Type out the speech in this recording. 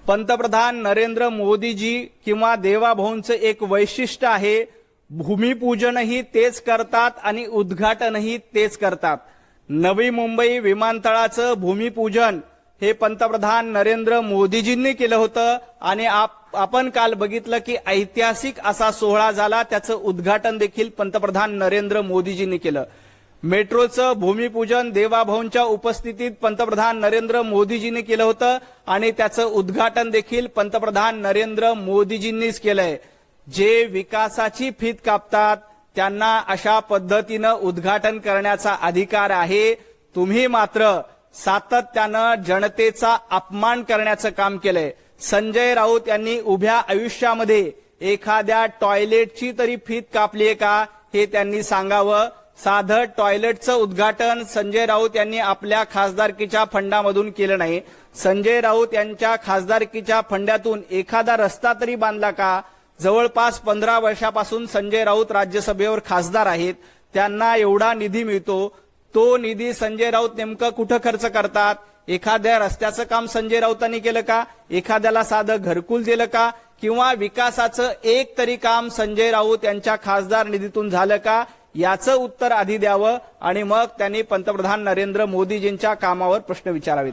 पंतप्रधान नरेंद्र मोदीजी किंवा देवाभाऊंचं एक वैशिष्ट्य आहे, भूमिपूजनही तेच करतात आणि उद्घाटनही तेच करतात। नवी मुंबई विमानतळाचं भूमिपूजन हे पंतप्रधान नरेंद्र मोदीजींनी केलं होतं आणि आपण काल बघितलं की ऐतिहासिक असा सोहळा झाला, त्याचं उद्घाटन देखील पंतप्रधान नरेंद्र मोदीजींनी केलं। मेट्रोचं भूमिपूजन देवाभाऊंच्या उपस्थितीत पंतप्रधान नरेंद्र मोदीजींनी केलं होतं आणि त्याचं उद्घाटन देखील पंतप्रधान नरेंद्र मोदीजींनीच केलंय। जे विकासाची फीत कापतात त्यांना अशा पद्धतीनं उद्घाटन करण्याचा अधिकार आहे। तुम्ही मात्र सातत्यानं जनतेचा अपमान करण्याचं काम केलंय। संजय राऊत यांनी उभ्या आयुष्यामध्ये एखाद्या टॉयलेटची तरी फीत कापलीये का हे त्यांनी सांगावं। साधं टॉयलेटचं उद्घाटन संजय राऊत यांनी आपल्या खासदारकीच्या फंडामधून केलं नाही। संजय राऊत यांच्या खासदारकीच्या फंडातून एखादा रस्ता तरी बांधला का? जवळपास 15 वर्षापासून संजय राऊत राज्यसभेवर खासदार आहेत, त्यांना एवढा निधी मिळतो, तो निधी संजय राऊत नेमकं कुठं खर्च करतात? एखाद्या रस्त्याचं काम संजय राऊतांनी केलं का? एखाद्याला साधं घरकुल दिलं का? किंवा विकासाचं एक तरी काम संजय राऊत यांच्या खासदार निधीतून झालं का? याचं उत्तर आधी द्यावं आणि मग त्यांनी पंतप्रधान नरेंद्र मोदीजींच्या कामावर प्रश्न विचारावेत।